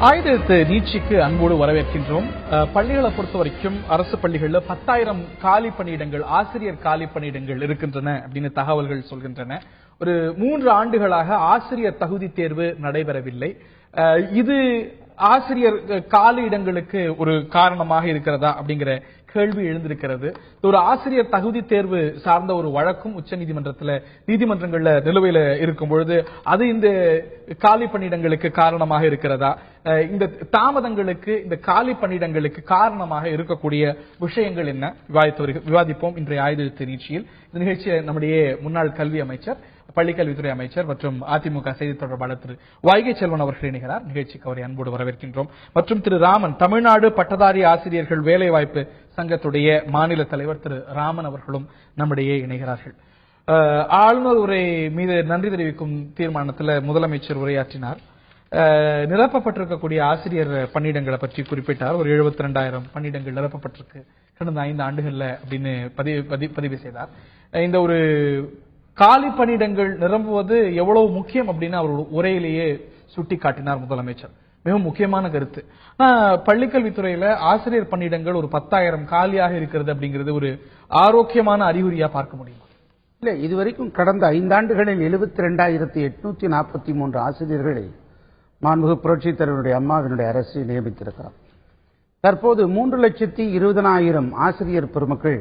ஆயுதத்து நீட்சிக்கு அன்போடு வரவேற்கின்றோம். பள்ளிகளை பொறுத்த வரைக்கும் அரசு பள்ளிகளில் 10,000 காலி பணியிடங்கள், ஆசிரியர் காலி பணியிடங்கள் இருக்கின்றன அப்படின்னு தகவல்கள் சொல்கின்றன. ஒரு 3 ஆண்டுகளாக ஆசிரியர் தகுதி தேர்வு நடைபெறவில்லை. இது ஆசிரியர் காலி இடங்களுக்கு ஒரு காரணமாக இருக்கிறதா அப்படிங்கிற கேள்வி எழுந்திருக்கிறது. ஒரு ஆசிரியர் தகுதி தேர்வு சார்ந்த ஒரு வழக்கும் உச்சநீதிமன்றத்தில் நீதிமன்றங்கள்ல நிலுவையில இருக்கும் பொழுது அது இந்த காலி பணியிடங்களுக்கு காரணமாக இருக்கிறதா, இந்த தாமதங்களுக்கு, இந்த காலி பணியிடங்களுக்கு காரணமாக இருக்கக்கூடிய விஷயங்கள் என்ன விவாதிப்போம் இன்றைய ஆயுத நிகழ்ச்சியில். இந்த நிகழ்ச்சியை நம்முடைய முன்னாள் கல்வி அமைச்சர், பள்ளிக்கல்வித்துறை அமைச்சர் மற்றும் அதிமுக செய்தி தொடர்பாளர் திரு வைகை செல்வன் அவர்கள் இணைகிறார். நிகழ்ச்சிக்கு அவரை அன்போடு வரவேற்கின்றோம். மற்றும் திரு ராமன், தமிழ்நாடு பட்டதாரி ஆசிரியர்கள் வேலைவாய்ப்பு சங்கத்துடைய மாநில தலைவர் திரு ராமன் அவர்களும் நம்முடைய இணைகிறார்கள். ஆளுநர் உரை மீது நன்றி தெரிவிக்கும் தீர்மானத்தில் முதலமைச்சர் உரையாற்றினார். நிரப்பப்பட்டிருக்கக்கூடிய ஆசிரியர் பணியிடங்களை பற்றி குறிப்பிட்டார். ஒரு 72,000 பணியிடங்கள் நிரப்பப்பட்டிருக்கு கடந்த 5 ஆண்டுகள்ல அப்படின்னு பதிவு செய்தார். இந்த ஒரு காலி பணியிடங்கள் நிரம்புவது எவ்வளவு முக்கியம் அப்படின்னு அவர் உரையிலேயே சுட்டி காட்டினார் முதலமைச்சர். மிகவும் முக்கியமான கருத்து. பள்ளிக்கல்வித்துறையில ஆசிரியர் பணியிடங்கள் ஒரு 10,000 காலியாக இருக்கிறது அப்படிங்கிறது ஒரு ஆரோக்கியமான அறிகுறியா பார்க்க முடியுமா? இல்ல, இதுவரைக்கும் கடந்த 5 ஆண்டுகளில் 72,843 ஆசிரியர்களை மாண்புமிகு புரட்சித் தலைவருடைய அம்மாவினுடைய அரசு நியமித்திருக்கிறார். தற்போது 3,20,000 ஆசிரியர் பெருமக்கள்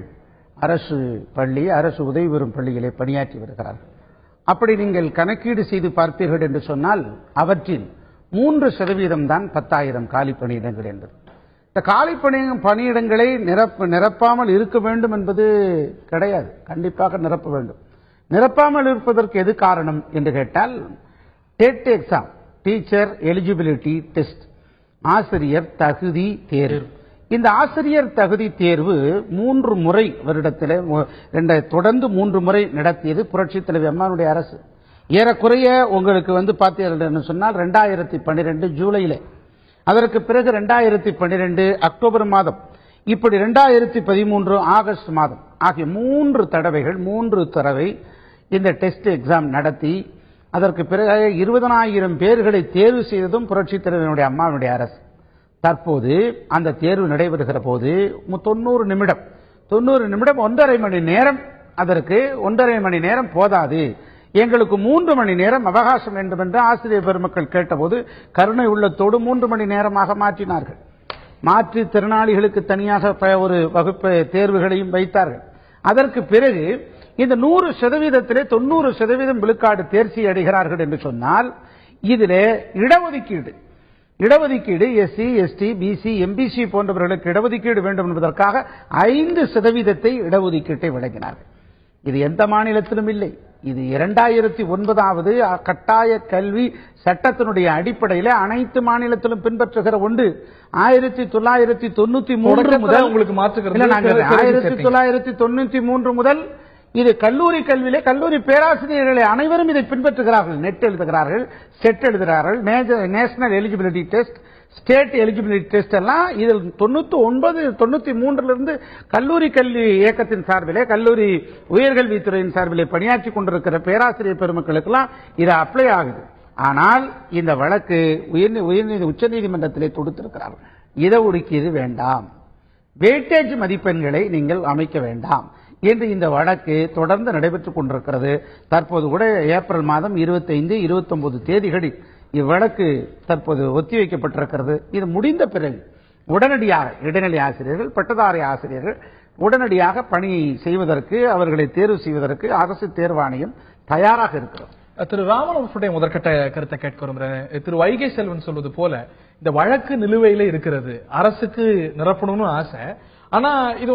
அரசு பள்ளி, அரசு உதவி பெறும் பள்ளிகளை பணியாற்றி வருகிறார்கள். அப்படி நீங்கள் கணக்கீடு செய்து பார்ப்பீர்கள் என்று சொன்னால் அவற்றில் 3% தான் 10,000 காலி பணியிடங்கள் என்பது. இந்த காலி பணியிடங்களை நிரப்பாமல் இருக்க வேண்டும் என்பது கிடையாது. கண்டிப்பாக நிரப்ப வேண்டும். நிரப்பாமல் இருப்பதற்கு எது காரணம் என்று கேட்டால், TET exam, teacher eligibility test, ஆசிரியர் தகுதி தேர்வு. இந்த ஆசிரியர் தகுதி தேர்வு 3 முறை வருடத்தில் தொடர்ந்து 3 முறை நடத்தியது புரட்சித் தலைவி அம்மாவுடைய அரசு. ஏறக்குறைய உங்களுக்கு பார்த்தீர்கள் சொன்னால் 2012 ஜூலையில, அதற்கு பிறகு 2012 அக்டோபர் மாதம், இப்படி 2013 ஆகஸ்ட் மாதம் ஆகிய 3 தடவை இந்த டெஸ்ட் எக்ஸாம் நடத்தி அதற்கு பிறகு 20,000 பேர்களை தேர்வு செய்ததும் புரட்சித் தலைவருடைய அம்மாவுடைய அரசு. தற்போது அந்த தேர்வு நடைபெறுகிற போது 90 நிமிடம் 1.5 மணி நேரம், அதற்கு 1.5 மணி நேரம் போதாது, எங்களுக்கு 3 மணி நேரம் அவகாசம் வேண்டும் என்று ஆசிரியர் பெருமக்கள் கேட்டபோது கருணை உள்ளத்தோடு 3 மணி நேரமாக மாற்றினார்கள். மாற்றுத்திறனாளிகளுக்கு தனியாக ஒரு வகுப்பு தேர்வுகளையும் வைத்தார்கள். அதற்கு பிறகு இந்த 100%, 90% விழுக்காடு தேர்ச்சி அடைகிறார்கள் என்று சொன்னால் இதிலே இடஒதுக்கீடு எஸ்சி, எஸ்டி, பிசி, எம்பிசி போன்றவர்களுக்கு இடஒதுக்கீடு வேண்டும் என்பதற்காக 5% இடஒதுக்கீட்டை வழங்கினார்கள். இது எந்த மாநிலத்திலும் இல்லை. இது 2009 கட்டாய கல்வி சட்டத்தினுடைய அடிப்படையில் அனைத்து மாநிலத்திலும் பின்பற்றுகிற ஒன்று. 1993 முதல் உங்களுக்கு 1993 முதல் இது கல்லூரி கல்வியிலே கல்லூரி பேராசிரியர்களை அனைவரும் இதை பின்பற்றுகிறார்கள். நெட் எழுதுகிறார்கள், செட் எழுதுகிறார்கள், national eligibility test, state eligibility test எல்லாம் இதில் 93 கல்லூரி கல்வி இயக்கத்தின் சார்பிலே, கல்லூரி உயர்கல்வித்துறையின் சார்பிலே பணியாற்றி கொண்டிருக்கிற பேராசிரியர் பெருமக்களுக்கெல்லாம் இது அப்ளை ஆகுது. ஆனால் இந்த வழக்கு உச்சநீதிமன்றத்திலே தொடுத்திருக்கிறார்கள். இடஒதுக்கீடு வேண்டாம், வெயிட்டேஜ் மதிப்பெண்களை நீங்கள் அமைக்க வேண்டாம் என்று இந்த வழக்கு தொடர்ந்து நடைபெற்றுக் கொண்டிருக்கிறது. தற்போது கூட ஏப்ரல் மாதம் 25, 29 தேதிகளில் இவ்வழக்கு தற்போது ஒத்திவைக்கப்பட்டிருக்கிறது. இது முடிந்த பிறகு உடனடியாக இடைநிலை ஆசிரியர்கள், பட்டதாரி ஆசிரியர்கள் உடனடியாக பணி செய்வதற்கு, அவர்களை தேர்வு செய்வதற்கு அரசு தேர்வாணையம் தயாராக இருக்கிறது. திரு ராமன் அவர்களுடைய முதற்கட்ட கருத்தை கேட்க விரும்புகிறேன். திரு வைகை செல்வன் சொல்வது போல இந்த வழக்கு நிலுவையில இருக்கிறது, அரசுக்கு நிரப்பணும்னு ஆசை. ஆனா இது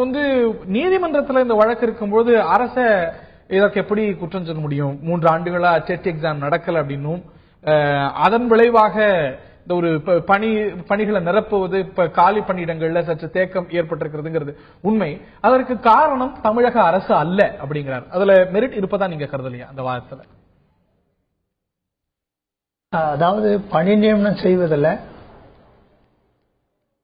நீதிமன்றத்தில் இந்த வழக்கு இருக்கும்போது அரச இதற்கு எப்படி குற்றம் சொல்ல முடியும்? 3 ஆண்டுகளா டெட் எக்ஸாம் நடக்கல அப்படின்னும், அதன் விளைவாக இந்த ஒரு பணிகளை நிரப்புவது, காலி பணியிடங்கள்ல சற்று தேக்கம் ஏற்பட்டிருக்கிறதுங்கிறது உண்மை. அதற்கு காரணம் தமிழக அரசு அல்ல அப்படிங்கிறார். அதுல மெரிட் இருப்பதா நீங்க கருதலையா அந்த வாதத்துல? அதாவது பணி நியமனம் செய்வதில்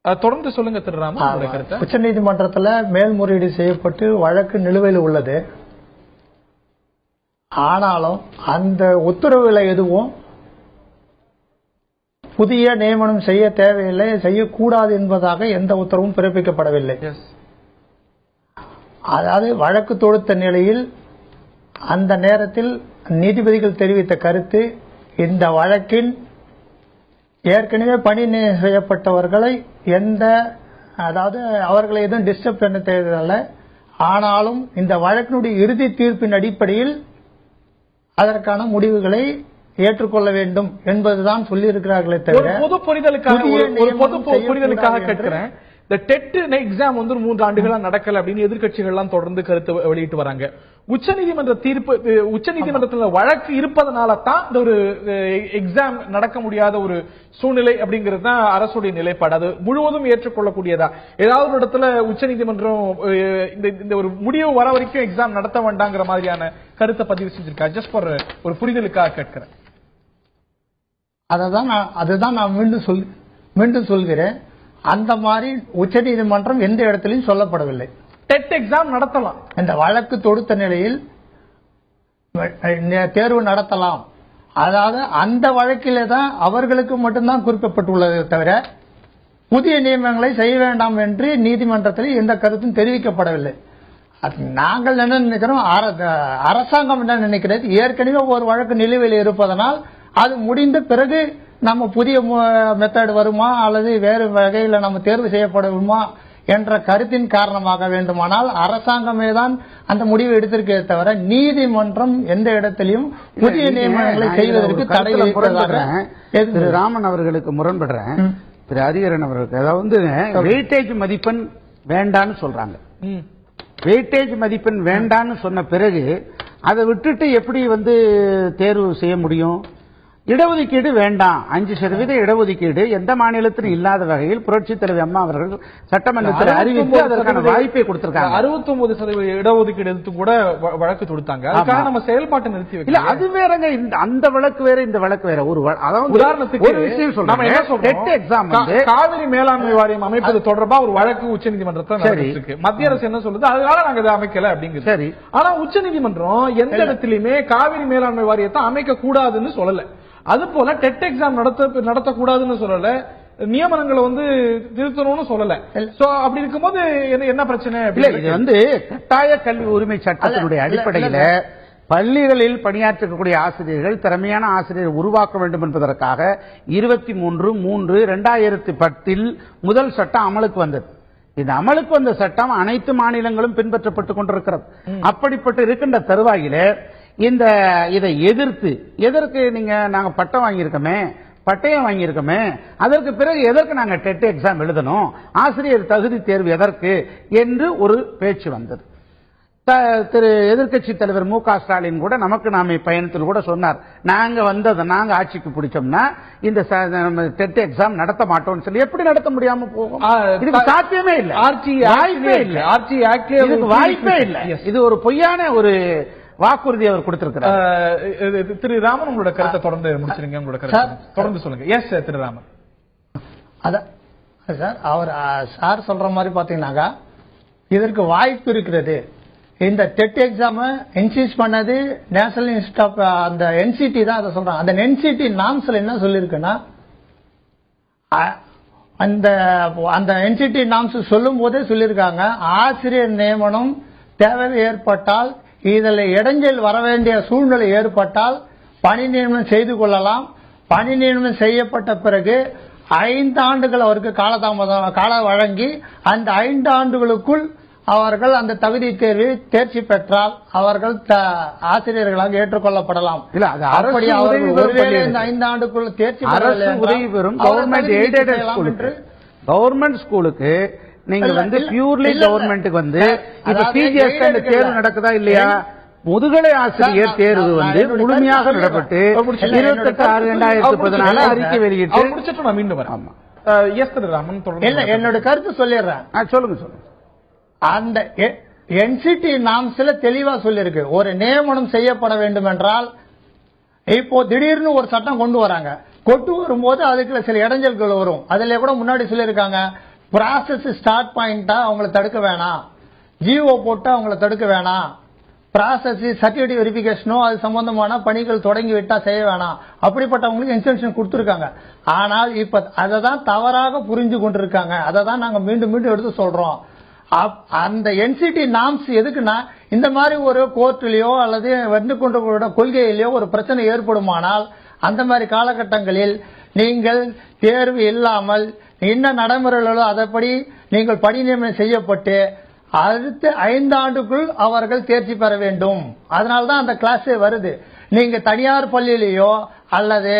தொடர்ந்து சொல்லுங்க திரு ராமன். உச்சநீதிமன்றத்தில் மேல்முறையீடு செய்யப்பட்டு வழக்கு நிலுவையில் உள்ளது. ஆனாலும் அந்த உத்தரவுல எதுவும் புதிய நியமனம் செய்ய தேவையில்லை, செய்யக்கூடாது என்பதாக எந்த உத்தரவும் பிறப்பிக்கப்படவில்லை. அதாவது வழக்கு தொடுத்த நிலையில் அந்த நேரத்தில் நீதிபதிகள் தெரிவித்த கருத்து, இந்த வழக்கின் ஏற்கனவே பணி செய்யப்பட்டவர்களை அதாவது அவர்களை எதுவும் டிஸ்டர்ப் பண்ண தேவையில்லை, ஆனாலும் இந்த வழக்கினுடைய இறுதி தீர்ப்பின் அடிப்படையில் அதற்கான முடிவுகளை ஏற்றுக்கொள்ள வேண்டும் என்பதுதான் சொல்லியிருக்கிறார்களே தவிர பொது புரிதலுக்காக கேட்கிறேன். இந்த டெட் எக்ஸாம் 3 ஆண்டுகளா நடக்கல அப்படின்னு எதிர்க்கட்சிகள் எல்லாம் தொடர்ந்து கருத்து வெளியிட்டு வராங்க. உச்சநீதிமன்ற தீர்ப்பு, உச்சநீதிமன்றத்தில் வழக்கு இருப்பதனால தான் இந்த ஒரு எக்ஸாம் நடக்க முடியாத ஒரு சூழ்நிலை அப்படிங்கிறது தான் அரசுடைய நிலைப்பாடு. அது முழுவதும் ஏற்றுக்கொள்ளக்கூடியதா? ஏதாவது ஒரு இடத்துல உச்சநீதிமன்றம் இந்த ஒரு முடிவு வர வரைக்கும் எக்ஸாம் நடத்த வேண்டாங்கிற மாதிரியான கருத்தை பதிவு செஞ்சிருக்கா? ஜஸ்ட் ஃபார் ஒரு புரிதலுக்காக கேட்கிறேன். அதுதான் நான் மீண்டும் சொல்கிறேன். அந்த மாதிரி உச்சநீதிமன்றம் எந்த இடத்திலும் சொல்லப்படவில்லை. டெட் எக்ஸாம் நடத்தலாம், இந்த வழக்கு தொடுத்த நிலையில் தேர்வு நடத்தலாம். அதாவது அந்த வழக்கிலே தான் அவர்களுக்கு மட்டும்தான் குறிப்பிடப்பட்டுள்ளது தவிர புதிய நியமனங்களை செய்ய வேண்டாம் என்று நீதிமன்றத்தில் எந்த கருத்தும் தெரிவிக்கப்படவில்லை. நாங்கள் என்ன நினைக்கிறோம், அரசாங்கம் என்ன நினைக்கிறது, ஏற்கனவே ஒரு வழக்கு நிலுவையில் இருப்பதனால் அது முடிந்த பிறகு நம்ம புதிய மெத்தட் வருமா அல்லது வேறு வகையில் நம்ம தேர்வு செய்யப்படுமா என்ற கருத்தின் காரணமாக வேண்டுமானால் அரசாங்கமே தான் அந்த முடிவை எடுத்திருக்கே தவிர நீதிமன்றம் எந்த இடத்திலையும் புதிய நியமனங்களை செய்வதற்கு தடை திரு ராமன் அவர்களுக்கு முரண்படுறேன். திரு ஹரிஹரன் அவர்களுக்கு அதாவது வெயிட்டேஜ் மதிப்பெண் வேண்டான்னு சொல்றாங்க. வெயிட்டேஜ் மதிப்பெண் வேண்டான்னு சொன்ன பிறகு அதை விட்டுட்டு எப்படி தேர்வு செய்ய முடியும்? இடஒதுக்கீடு வேண்டாம், 5% இடஒதுக்கீடு எந்த மாநிலத்திலும் இல்லாத வகையில் புரட்சி தலைவர் அம்மா அவர்கள் சட்டமன்றத்தில் அறிவித்து அதற்கான வாய்ப்பை கொடுத்திருக்காங்க. 69% இடஒதுக்கீடு எடுத்து கூட வழக்கு தொடுத்தாங்க. அதுக்காக நம்ம செயல்பாட்டை நிறுத்தி வைக்கல. அது வேறங்க, அந்த வழக்கு வேற இந்த வழக்கு வேற. உதாரணத்துக்கு ஒரு விஷயம் சொல்றேன், காவிரி மேலாண்மை வாரியம் அமைப்பது தொடர்பா ஒரு வழக்கு உச்சநீதிமன்றத்தில் இருக்கு. மத்திய அரசு என்ன சொல்லுது, அதனால நாங்க இதை அமைக்கல அப்படிங்கிறது. சரி, ஆனா உச்சநீதிமன்றம் எந்த இடத்திலுமே காவிரி மேலாண்மை வாரியத்தை அமைக்க கூடாதுன்னு சொல்லல. அது போல டெட் எக்ஸாம் நடத்தக்கூடாதுன்னு சொல்லல, நியமனங்களை திருத்தணும்னு சொல்லல. அப்படி இருக்கும்போது என்ன பிரச்சனை? இது கட்டாய கல்வி உரிமை சட்டத்தினுடைய அடிப்படையில் பள்ளிகளில் பணியாற்றக்கூடிய ஆசிரியர்கள் திறமையான ஆசிரியர் உருவாக்க வேண்டும் என்பதற்காக 23/3/2010 முதல் சட்டம் அமலுக்கு வந்தது. இந்த அமலுக்கு வந்த சட்டம் அனைத்து மாநிலங்களும் பின்பற்றப்பட்டுக் கொண்டிருக்கிறது. அப்படிப்பட்டு இருக்கின்ற தருவாயிலே இதை எதற்கு நாங்க பட்டம் வாங்கியிருக்கோமே, பட்டயம் வாங்கியிருக்கோமே, அதற்கு பிறகு எதற்கு நாங்க டெட் எக்ஸாம் எழுதணும், ஆசிரியர் தகுதி தேர்வு எதற்கு என்று ஒரு பேச்சு வந்தது. திரு எதிர்க்கட்சி தலைவர் மு க ஸ்டாலின் கூட நமக்கு நாமே பயணத்தில் கூட சொன்னார், நாங்க ஆட்சிக்கு பிடிச்சோம்னா இந்த டெட் எக்ஸாம் நடத்த மாட்டோம்னு சொல்லி. எப்படி நடத்த முடியாம போகும்? இதுக்கு சாத்தியமே இல்லை, வாய்ப்பே இல்லை. இது ஒரு பொய்யான ஒரு வாக்குறுதி அவர் கொடுத்திருக்கிறார். திரு ராமன், உங்களோட கருத்தை தொடர்ந்து முடிச்சிருங்க. உங்களோட கருத்தை தொடர்ந்து சொல்லுங்க. எஸ் திரு ராமன். சார், அவர் சார் சொல்ற மாதிரி பாத்தீங்கன்னாக்கா இதற்கு வாய்ப்பு இருக்கிறது. இந்த டெட் எக்ஸாம் இன்சிஸ்ட் பண்ணது நேஷனல் இன்ஸ்டிடியூட் ஆஃப் அந்த என்சிடி தான் அதை சொல்றாங்க. அந்த என்சிடி நாம்ஸ்ல என்ன சொல்லிருக்குன்னா, அந்த என்சிடி நாம்ஸ் சொல்லும் போதே சொல்லியிருக்காங்க, ஆசிரியர் நியமனம் தேவை ஏற்பட்டால், இதில் இடைஞ்சல் வர வேண்டிய சூழ்நிலை ஏற்பட்டால் பணி நியமனம் செய்து கொள்ளலாம். பணி நியமனம் செய்யப்பட்ட பிறகு 5 ஆண்டுகள் அவருக்கு காலம் வழங்கி அந்த 5 ஆண்டுகளுக்குள் அவர்கள் அந்த தகுதி தேர்வில் தேர்ச்சி பெற்றால் அவர்கள் ஆசிரியர்களாக ஏற்றுக்கொள்ளப்படலாம். அப்படி அவர்கள் ஒருவேளை இந்த 5 ஆண்டுக்குள் தேர்ச்சி பெறும் கவர்மெண்ட் ஸ்கூலுக்கு நீங்க பியூர்லி கவர்மெண்ட்டுக்கு இப்ப சிஜிஎஸ் தேர்வு நடக்குதா இல்லையா? முதுகலை ஆசிரியர் தேர்வு முழுமையாக நடப்பட்டு 28/6/2014 அறிக்கை வெளியிட்டு என்னோட கருத்து சொல்லிடுறேன். சொல்லுங்க. அந்த என்சிடி நாம்ஸ்ல தெளிவா சொல்லிருக்கு, ஒரு நியமனம் செய்யப்பட வேண்டும் என்றால் இப்போ திடீர்னு ஒரு சட்டம் கொண்டு வராங்க. கொண்டு வரும்போது அதுக்குள்ள சில இடைஞ்சல்கள் வரும். அதுல கூட முன்னாடி சொல்லியிருக்காங்க, ப்ராசஸ் ஸ்டார்ட் பாயிண்டா அவங்களை தடுக்க வேணாம், ஜிஓ போட்டா அவங்களை தடுக்க வேணாம், ப்ராசஸ் சர்டிபிகேட் வெரிஃபிகேஷனோ அது சம்பந்தமான பணிகள் தொடங்கி விட்டா செய்ய வேணாம், அப்படிப்பட்டவங்களுக்கு இன்ஸ்ட்ரக்ஷன் கொடுத்திருக்காங்க. ஆனால் இப்ப அதை தான் தவறாக புரிஞ்சு கொண்டிருக்காங்க. அதை தான் நாங்க மீண்டும் மீண்டும் எடுத்து சொல்றோம். அந்த என்சிடி நாம்ஸ் எதுக்குன்னா, இந்த மாதிரி ஒரு கோர்ட்லயோ அல்லது வந்து கொண்ட கொள்கையிலேயோ ஒரு பிரச்சனை ஏற்படுமானால் அந்த மாதிரி காலகட்டங்களில் நீங்கள் தேர்வு இல்லாமல் என்ன நடைமுறைகளோ அதன்படி நீங்கள் பணி நியமனம் செய்யப்பட்டு அடுத்த 5 ஆண்டுக்குள் அவர்கள் தேர்ச்சி பெற வேண்டும். அதனால்தான் அந்த கிளாஸே வருது. நீங்க தனியார் பள்ளியிலேயோ அல்லது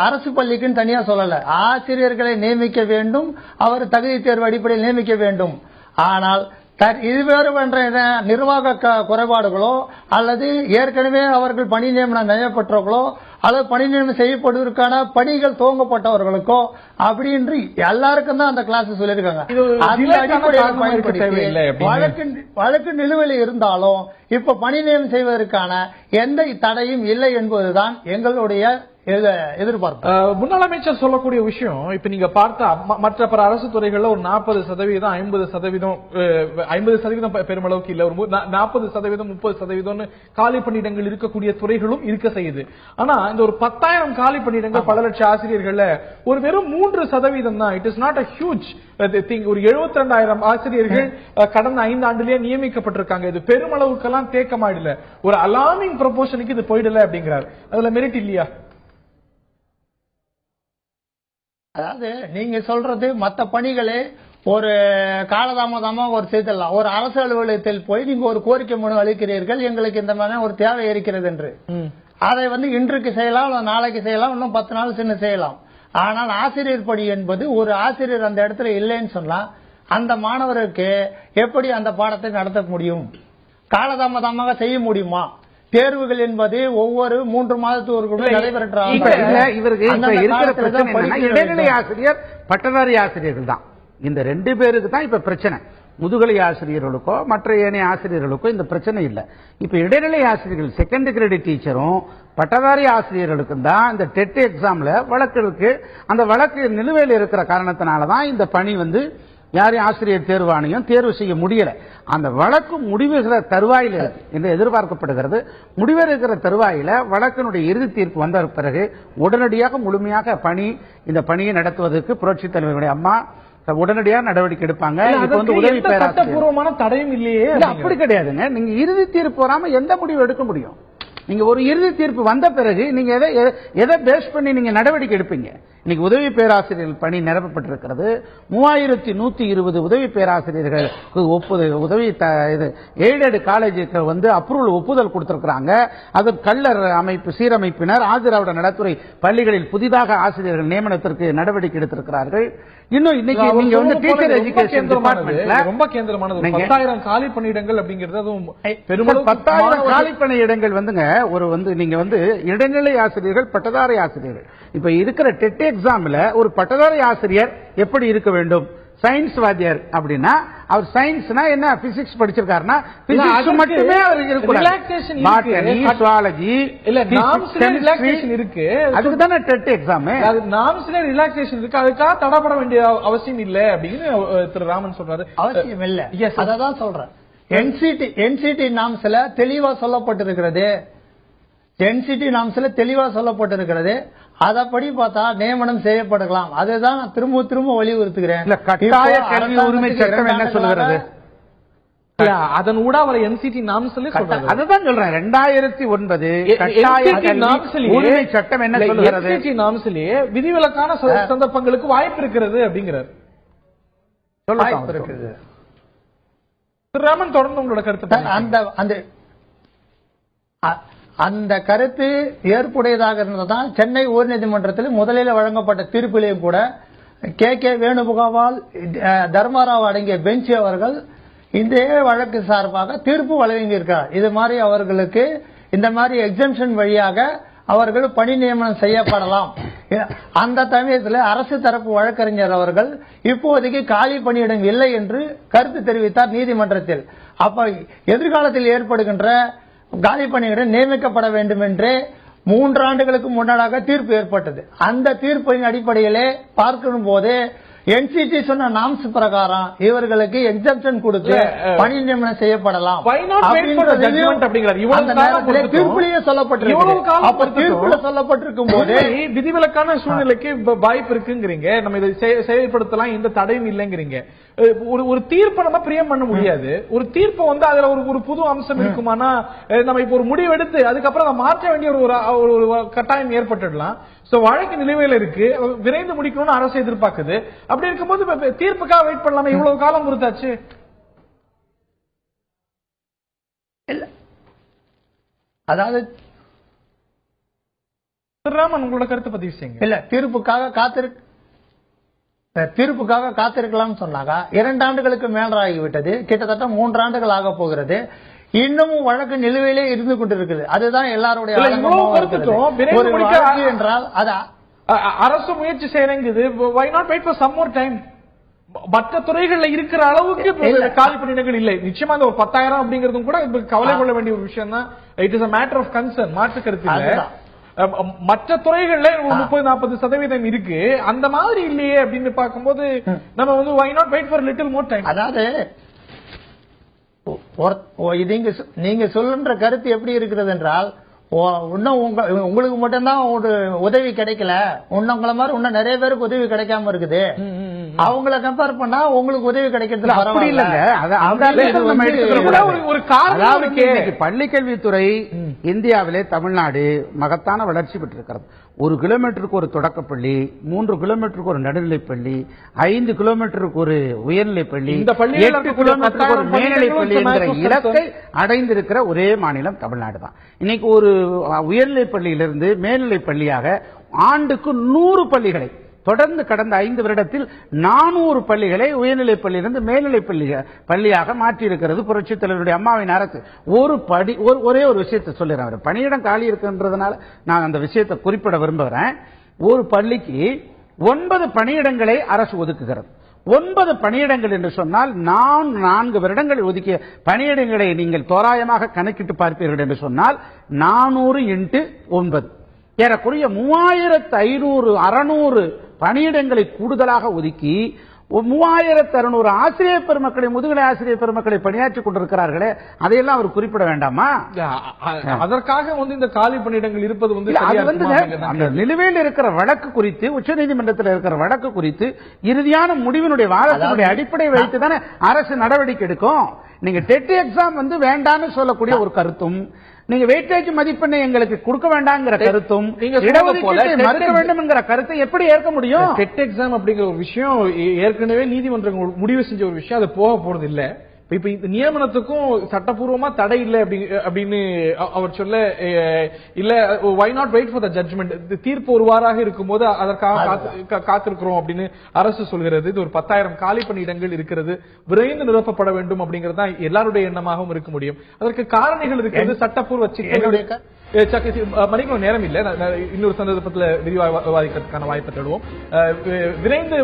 அரசு பள்ளிக்குன்னு தனியா சொல்லல, ஆசிரியர்களை நியமிக்க வேண்டும், அவர் தகுதி தேர்வு அடிப்படையில் நியமிக்க வேண்டும். ஆனால் இதுவேறு என்ற நிர்வாக குறைபாடுகளோ அல்லது ஏற்கனவே அவர்கள் பணி நியமனம் செய்யப்பட்டவர்களோ அல்லது பணி நியமனம் செய்யப்படுவதற்கான பணிகள் துவங்கப்பட்டவர்களுக்கோ அப்படின்னு எல்லாருக்கும் தான் அந்த கிளாஸ் சொல்லியிருக்காங்க. வழக்கு நிலுவையில் இருந்தாலும் இப்ப பணி நியமனம் செய்வதற்கான எந்த தடையும் இல்லை என்பதுதான் எங்களுடைய எதிர்பார்ப்பு. முன்னாள் அமைச்சர் சொல்லக்கூடிய விஷயம், இப்ப நீங்க பார்த்தா மற்ற பல அரசு துறைகள்ல ஒரு 40%, 50% பெருமளவுக்கு இல்ல, ஒரு 40%, 30% காலி பணியிடங்கள் இருக்கக்கூடிய துறைகளும் இருக்க செய்யுது. ஆனா இந்த ஒரு 10,000 காலி பணியிடங்கள் பல லட்சம் ஆசிரியர்கள்ல ஒரு வெறும் 3% தான். It is not a huge thing. ஒரு 72,000 ஆசிரியர்கள் கடந்த 5 ஆண்டுலயே நியமிக்கப்பட்டிருக்காங்க. இது பெருமளவுக்கெல்லாம் தேக்கமாயிடல, ஒரு அலார்மிங் ப்ரொபோர்ஷனுக்கு இது போயிடல அப்படிங்கிறார். அதுல மெரிட் இல்லையா? அதாவது நீங்க சொல்றது மற்ற பணிகளே ஒரு காலதாமதமா ஒரு செய்தலாம். ஒரு அரசு அலுவலகத்தில் போய் நீங்க ஒரு கோரிக்கை மனு அளிக்கிறீர்கள், எங்களுக்கு இந்த மாதிரி ஒரு தேவை இருக்கிறது என்று. அதை இன்றைக்கு செய்யலாம், நாளைக்கு செய்யலாம், இன்னும் 10 நாள் சின்ன செய்யலாம். ஆனால் ஆசிரியர் பணி என்பது ஒரு ஆசிரியர் அந்த இடத்துல இல்லைன்னு சொன்னா அந்த மாணவருக்கு எப்படி அந்த பாடத்தை நடத்த முடியும்? காலதாமதமாக செய்ய முடியுமா? தேர்வுகள் என்பது ஒவ்வொரு 3 மாதத்துக்கு இடைநிலை ஆசிரியர் பட்டதாரி ஆசிரியர்கள் தான். இந்த 2 பேருக்கு தான் இப்ப பிரச்சனை. முதுகலை ஆசிரியர்களுக்கோ மற்ற ஏனைய ஆசிரியர்களுக்கோ இந்த பிரச்சனை இல்லை. இப்ப இடைநிலை ஆசிரியர்கள் செகண்ட் கிரேட் டீச்சரும் பட்டதாரி ஆசிரியர்களுக்கும் தான் இந்த டெட் எக்ஸாம்ல வழக்கு இருக்கு. அந்த வழக்கு நிலுவையில் இருக்கிற காரணத்தினாலதான் இந்த பணி யாரையும் ஆசிரியர் தேர்வாணையம் தேர்வு செய்ய முடியல. அந்த வழக்கு முடிவுகிற தருவாயில் என்று எதிர்பார்க்கப்படுகிறது. முடிவெடுக்கிற தருவாயில வழக்கினுடைய இறுதி தீர்ப்பு வந்த பிறகு உடனடியாக முழுமையாக இந்த பணியை நடத்துவதற்கு புரட்சித் தலைவருடைய அம்மா உடனடியாக நடவடிக்கை எடுப்பாங்க. உதவி பேராசிரியர் தடையும் இல்லையே, அப்படி கிடையாதுங்க. நீங்க இறுதி தீர்ப்பு வராம எந்த முடிவு எடுக்க முடியும்? நீங்க ஒரு இறுதி தீர்ப்பு வந்த பிறகு நீங்க எதை பேஸ் பண்ணி நீங்க நடவடிக்கை எடுப்பீங்க? இன்னைக்கு உதவி பேராசிரியர்கள் பணி நிரப்பப்பட்டிருக்கிறது. 3120 உதவி பேராசிரியர்களுக்கு எய்டட் காலேஜுக்கு அப்ரூவல் ஒப்புதல் கொடுத்திருக்கிறாங்க. அது கல்லர் அமைப்பு சீரமைப்பினர் ஆதிராவிட நலத்துறை பள்ளிகளில் புதிதாக ஆசிரியர்கள் நியமனத்திற்கு நடவடிக்கை எடுத்திருக்கிறார்கள். இன்னும் இன்னைக்கு நீங்க டீச்சர் எஜுகேஷன் டிபார்ட்மெண்ட்ல ரொம்ப கேந்திரமானது 10,000 காலி பணியிடங்கள் அப்படிங்கிறது பெரும்பாலும் 10,000 காலி பணியிடங்கள் நீங்க இடைநிலை ஆசிரியர்கள் பட்டதாரி ஆசிரியர்கள் இப்ப இருக்கிற டெட் எக்ஸாம்ல ஒரு பட்டதாரி ஆசிரியர் எப்படி இருக்க வேண்டும்? சயின்ஸ் வாத்தியார் அப்படின்னா அவர் சயின்ஸ்னா என்ன பிசிக்ஸ் படிச்சிருக்காருன்னா பிசிக்ஸ் மட்டுமே அவர் இருக்கக்கூடாது. பாட்டனி, ஜுவாலஜி இல்ல நாம்ஸ்ல ரிலாக்சேஷன் இருக்கு. அதுக்கு தானே டெட் எக்ஸாம். அது நாம்ஸ்ல ரிலாக்சேஷன் இருக்கு, அதுக்காக தடப்பட வேண்டிய அவசியம் இல்ல அப்படின்னு திரு ராமன் சொல்றாரு. அவசியம் இல்ல, அதான் சொல்றேன். என்சிடி நாம்ஸ்ல தெளிவா சொல்லப்பட்டிருக்கிறது. என்சிடி நாம்ஸ்ல தெளிவா சொல்லப்பட்டிருக்கிறது. அதப்படி பார்த்தா நியமனம் செய்யப்படலாம். அதுதான் நான் திரும்ப வலியுறுத்துகிறேன். கட்டாய கல்வி உரிமை சட்டம் என்ன சொல்கிறது? அதன் கூட அவர் என்சிடி நாம்ஸ்ல சொல்றாரு. அதுதான் சொல்றேன். 2009 கட்டாய கல்வி உரிமை சட்டம் என்ன சொல்கிறது? என்சிடி நாம்ஸ்லயே விதிவிலக்கான சந்தர்ப்பங்களுக்கு வாய்ப்பு இருக்கிறது அப்படிங்கிறார். வாய்ப்பு இருக்கிறது. ராமன் தொடர்ந்து உங்களோட கருத்து. அந்த கருத்து ஏற்புடையதாக இருந்ததுதான் சென்னை உயர்நீதிமன்றத்தில் முதலில் வழங்கப்பட்ட தீர்ப்பிலேயும் கூட கே வேணுகோபால், தர்மாராவ் அடங்கிய பெஞ்ச் அவர்கள் இந்த வழக்கு சார்பாக தீர்ப்பு வழங்கியிருக்கிறார். இது மாதிரி அவர்களுக்கு இந்த மாதிரி எக்ஸம்ஷன் வழியாக அவர்கள் பணி நியமனம் செய்யப்படலாம். அந்த சமயத்தில் அரசு தரப்பு வழக்கறிஞர் அவர்கள் இப்போதைக்கு காலி பணியிடம் இல்லை என்று கருத்து தெரிவித்தார் நீதிமன்றத்தில். அப்ப எதிர்காலத்தில் ஏற்படுகின்ற காலி பணியிடம் நியமிக்கப்பட வேண்டும் என்று 3 ஆண்டுகளுக்கு முன்னதாக தீர்ப்பு ஏற்பட்டது. அந்த தீர்ப்பின் அடிப்படையிலே பார்க்கும் போது என்சிடி சொன்ன நாம்ஸ் பிரகாரம் இவர்களுக்கு எக்ஸப்ஷன் கொடுத்து பணி நியமனம் செய்யப்படலாம். தீர்ப்பிலேயே சொல்லப்பட்டிருக்கு. அப்ப தீர்ப்புல சொல்லப்பட்டிருக்கும் போது விதிவிலக்கான சூழ்நிலைக்கு வாய்ப்பு இருக்குங்கிறீங்க, நம்ம இதை செயல்படுத்தலாம், எந்த தடையும் இல்லைங்கிறீங்க. ஒரு தீர்ப்பை நம்ம பிரியம் பண்ண முடியாது. ஒரு தீர்ப்பை வந்து அதுல ஒரு புது அம்சம் இருக்குமானா நம்ம இப்ப ஒரு முடிவு எடுத்து அதுக்கப்புறம் அதை மாற்ற வேண்டிய ஒரு கட்டாயம் ஏற்பட்டுடலாம். வழக்கு நிலுவையில் இருக்கு, விரைந்து முடிக்கணும்னு அரசு எதிர்பார்க்குது. அப்படி இருக்கும்போது தீர்ப்புக்காக வெயிட் பண்ணலாமே, இவ்வளவு காலம் கொடுத்தாச்சு. அதாவது உங்களோட கருத்து பதிவு செய்யுங்க. இல்ல, தீர்ப்புக்காக காத்திருக்கலாம் சொன்னாங்க. 2 ஆண்டுகளுக்கு மேல ஆகிவிட்டது, கிட்டத்தட்ட 3 ஆண்டுகள் ஆக போகிறது. இன்னமும் வழக்கு நிலுவையிலே இருந்து கொண்டிருக்குது. அதுதான் எல்லாருடைய என்றால் அரசு முயற்சி செய்யறது. Why not wait for some more time? மற்ற துறைகள்ல இருக்கிற அளவுக்கு காலி பணியிடங்கள் இல்லை. நிச்சயமா அந்த ஒரு 10,000 அப்படிங்கறதும் கூட கவலை கொள்ள வேண்டிய ஒரு விஷயம் தான். It is a matter of concern, மாற்று கருத்து இல்ல. மற்ற துறைகள்ல 30-40% இருக்கு, அந்த மாதிரி இல்லையே அப்படின்னு பார்க்கும்போது நம்ம வந்து why not wait for little more time? அதாவது நீங்க சொல்லுன்ற கருத்து எப்படி இருக்கிறது என்றால், இன்னும் உங்களுக்கு மட்டும்தான் ஒரு உதவி கிடைக்கல, உங்களை மாதிரி இன்னும் நிறைய பேருக்கு உதவி கிடைக்காம இருக்குது. அவங்கள கம்பேர் பண்ணா உங்களுக்கு உதவி கிடைக்கிறது அப்படி இல்லங்க. பள்ளிக்கல்வித்துறை இந்தியாவிலே தமிழ்நாடு மகத்தான வளர்ச்சி பெற்றிருக்கிறது. 1 கிலோமீட்டருக்கு ஒரு தொடக்கப்பள்ளி, 3 கிலோமீட்டருக்கு ஒரு நடுநிலைப்பள்ளி, 5 கிலோமீட்டருக்கு ஒரு உயர்நிலைப்பள்ளி, 8 கிலோமீட்டருக்கு ஒரு மேல்நிலைப்பள்ளி என்கிற இலக்கை அடைந்திருக்கிற ஒரே மாநிலம் தமிழ்நாடு தான். இன்னைக்கு ஒரு உயர்நிலைப்பள்ளியிலிருந்து மேல்நிலைப்பள்ளியாக ஆண்டுக்கு 100 பள்ளிகளை தொடர்ந்து கடந்த 5 வருடத்தில் 400 பள்ளிகளை உயர்நிலைப் பள்ளியிலிருந்து மேல்நிலைப் பள்ளியாக மாற்றியிருக்கிறது புரட்சித் தலைவருடைய அம்மாவின் அரசு. ஒரே ஒரு விஷயத்தை சொல்லிடுறேன். பணியிடம் காலி இருக்குன்றதுனால நான் அந்த விஷயத்தை குறிப்பிட விரும்புகிறேன். ஒரு பள்ளிக்கு 9 பணியிடங்களை அரசு ஒதுக்குகிறது. 9 பணியிடங்கள் என்று சொன்னால் 4 வருடங்கள் ஒதுக்கிய பணியிடங்களை நீங்கள் தோராயமாக கணக்கிட்டு பார்ப்பீர்கள் என்று சொன்னால் 400 × 9 ஏறக்குறைய 3500-600 பணியிடங்களை கூடுதலாக ஒதுக்கி 3600 ஆசிரியர் பெருமக்களை, முதுகலை ஆசிரியர் பெருமக்களை பணியாற்றிக் கொண்டிருக்கிறார்களே, அதையெல்லாம் அவர் குறிப்பிட வேண்டாமா? அதற்காக வந்து இந்த காலி பணியிடங்கள் இருப்பது வந்து அந்த நிலுவையில் இருக்கிற வழக்கு குறித்து, உச்சநீதிமன்றத்தில் இருக்கிற வழக்கு குறித்து இறுதியான முடிவினுடைய வாதத்தினுடைய அடிப்படை வைத்து தானே அரசு நடவடிக்கை எடுக்கும். நீங்க டெட் எக்ஸாம் வந்து வேண்டாம்னு சொல்லக்கூடிய ஒரு கருத்தும், நீங்க வெயிட்டேஜ் மதிப்பெண்ணை எங்களுக்கு கொடுக்க வேண்டாங்கிற கருத்தும், மறுக்க வேண்டும் என்கிற கருத்தை எப்படி ஏற்க முடியும்? டெட் எக்ஸாம் அப்படிங்கிற ஒரு விஷயம் ஏற்கனவே நீதிமன்றங்கள் முடிவு செஞ்ச ஒரு விஷயம், அது போக போறது இல்ல. இப்ப இந்த நியமனத்துக்கும் சட்டப்பூர்வமா தடை இல்லை அப்படின்னு அவர் சொல்ல, இல்ல why not wait for the judgment, தீர்ப்பு ஒருவாறாக இருக்கும்போது அதற்காக காத்திருக்கிறோம் அப்படின்னு அரசு சொல்கிறது. இது ஒரு 10,000 காலி பணியிடங்கள் இருக்கிறது, விரைந்து நிரப்பப்பட வேண்டும் அப்படிங்கிறது தான் எல்லாருடைய எண்ணமாகவும் இருக்க முடியும். அதற்கு காரணிகள் இருக்கிறது, சட்டப்பூர்வ சிக்கல். மணிக்கு நேரம் இல்ல, இன்னொரு சந்தர்ப்பத்தில் விரிவாக விவாதிக்கிறதுக்கான வாய்ப்பை தேடுவோம். விரைந்து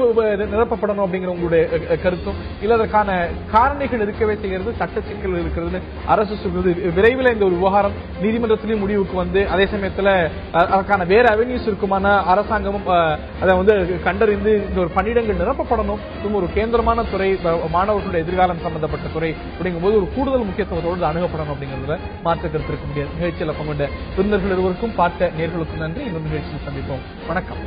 நிரப்பப்படணும் அப்படிங்கிற உங்களுடைய கருத்தும் இல்ல, அதற்கான காரணிகள் இருக்கவே செய்கிறது, சட்ட சிக்கல் இருக்கிறது அரசு சொல்வது. விரைவில் இந்த ஒரு விவகாரம் நீதிமன்றத்திலையும் முடிவுக்கு வந்து அதே சமயத்தில் அதற்கான வேற அவென்யூஸ் இருக்குமான அரசாங்கமும் அதை வந்து கண்டறிந்து இந்த ஒரு பணியிடங்கள் நிரப்பப்படணும். ஒரு கேந்திரமான துறை, மாணவர்களுடைய எதிர்காலம் சம்பந்தப்பட்ட துறை அப்படிங்கும்போது ஒரு கூடுதல் முக்கியத்துவத்தோடு அணுகப்படணும் அப்படிங்கிறதுல மாற்று கருத்து இருக்க முடியாது. நிகழ்ச்சியில் பங்குண்ட விருந்தினர்கள் இருவருக்கும், பார்த்த நேர்களுக்கும் நன்றி. இன்னொரு நிகழ்ச்சியில் சந்திப்போம். வணக்கம்.